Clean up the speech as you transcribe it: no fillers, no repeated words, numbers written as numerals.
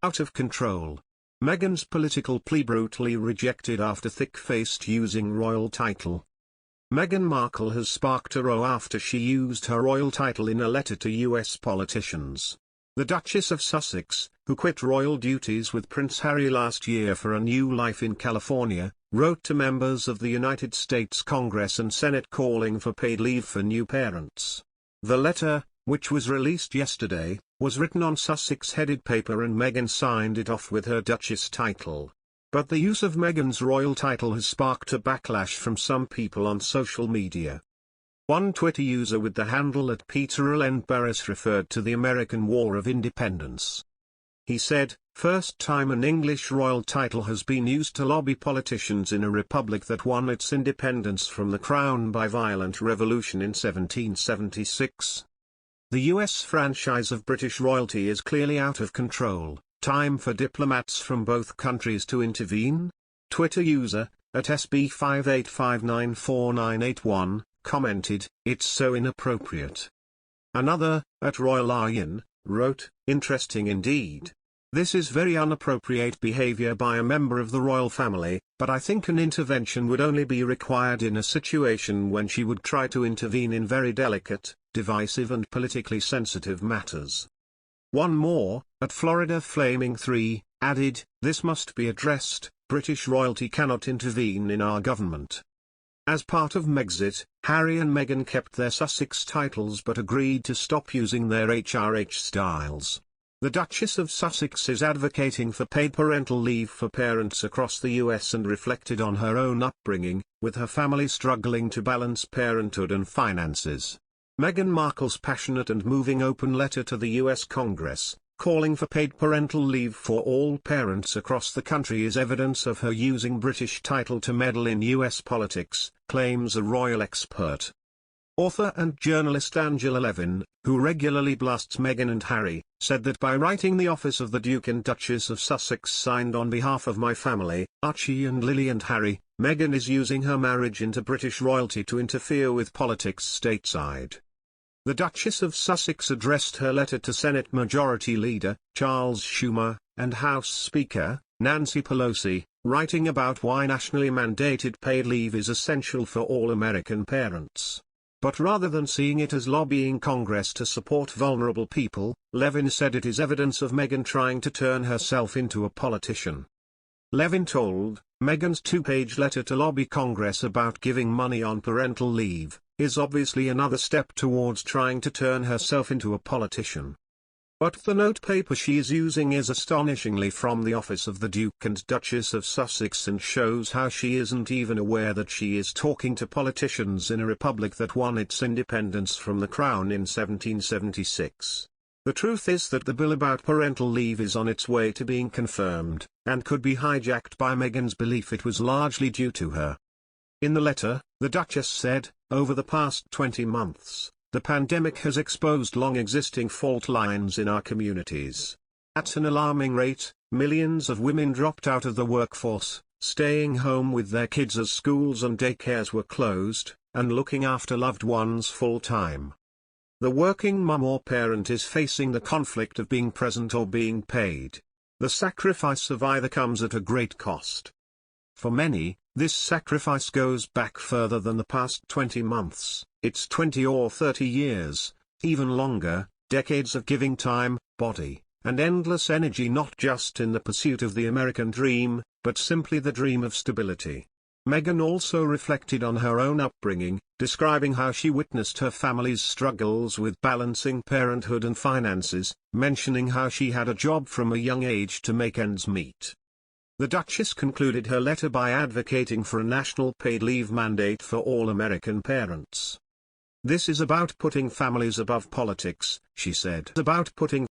Out of control. Meghan's political plea brutally rejected after thick-faced using royal title. Meghan Markle has sparked a row after she used her royal title in a letter to US politicians. The Duchess of Sussex, who quit royal duties with Prince Harry last year for a new life in California, wrote to members of the United States Congress and Senate calling for paid leave for new parents. The letter, which was released yesterday, was written on Sussex-headed paper and Meghan signed it off with her Duchess title. But the use of Meghan's royal title has sparked a backlash from some people on social media. One Twitter user with the handle @PeterLNBarris referred to the American War of Independence. He said, "First time an English royal title has been used to lobby politicians in a republic that won its independence from the crown by violent revolution in 1776. The US franchise of British royalty is clearly out of control. Time for diplomats from both countries to intervene?" Twitter user, @SB58594981, commented, "It's so inappropriate." Another, @RoyalAryan, wrote, "Interesting indeed. This is very inappropriate behavior by a member of the royal family, but I think an intervention would only be required in a situation when she would try to intervene in very delicate, divisive and politically sensitive matters." One more, @FloridaFlaming3, added, "This must be addressed. British royalty cannot intervene in our government." As part of Megxit, Harry and Meghan kept their Sussex titles but agreed to stop using their HRH styles. The Duchess of Sussex is advocating for paid parental leave for parents across the US and reflected on her own upbringing, with her family struggling to balance parenthood and finances. Meghan Markle's passionate and moving open letter to the US Congress, calling for paid parental leave for all parents across the country is evidence of her using British title to meddle in US politics, claims a royal expert. Author and journalist Angela Levin, who regularly blasts Meghan and Harry, said that by writing the office of the Duke and Duchess of Sussex signed on behalf of my family, Archie and Lily and Harry, Meghan is using her marriage into British royalty to interfere with politics stateside. The Duchess of Sussex addressed her letter to Senate Majority Leader, Charles Schumer, and House Speaker, Nancy Pelosi, writing about why nationally mandated paid leave is essential for all American parents. But rather than seeing it as lobbying Congress to support vulnerable people, Levin said it is evidence of Meghan trying to turn herself into a politician. Levin told, Meghan's two-page letter to lobby Congress about giving money on parental leave is obviously another step towards trying to turn herself into a politician. But the notepaper she is using is astonishingly from the office of the Duke and Duchess of Sussex and shows how she isn't even aware that she is talking to politicians in a republic that won its independence from the Crown in 1776. The truth is that the bill about parental leave is on its way to being confirmed, and could be hijacked by Meghan's belief it was largely due to her. In the letter, the Duchess said, over the past 20 months, the pandemic has exposed long-existing fault lines in our communities. At an alarming rate, millions of women dropped out of the workforce, staying home with their kids as schools and daycares were closed, and looking after loved ones full-time. The working mum or parent is facing the conflict of being present or being paid. The sacrifice of either comes at a great cost. For many, this sacrifice goes back further than the past 20 months, it's 20 or 30 years, even longer, decades of giving time, body, and endless energy not just in the pursuit of the American dream, but simply the dream of stability. Meghan also reflected on her own upbringing, describing how she witnessed her family's struggles with balancing parenthood and finances, mentioning how she had a job from a young age to make ends meet. The Duchess concluded her letter by advocating for a national paid leave mandate for all American parents. This is about putting families above politics, she said. About putting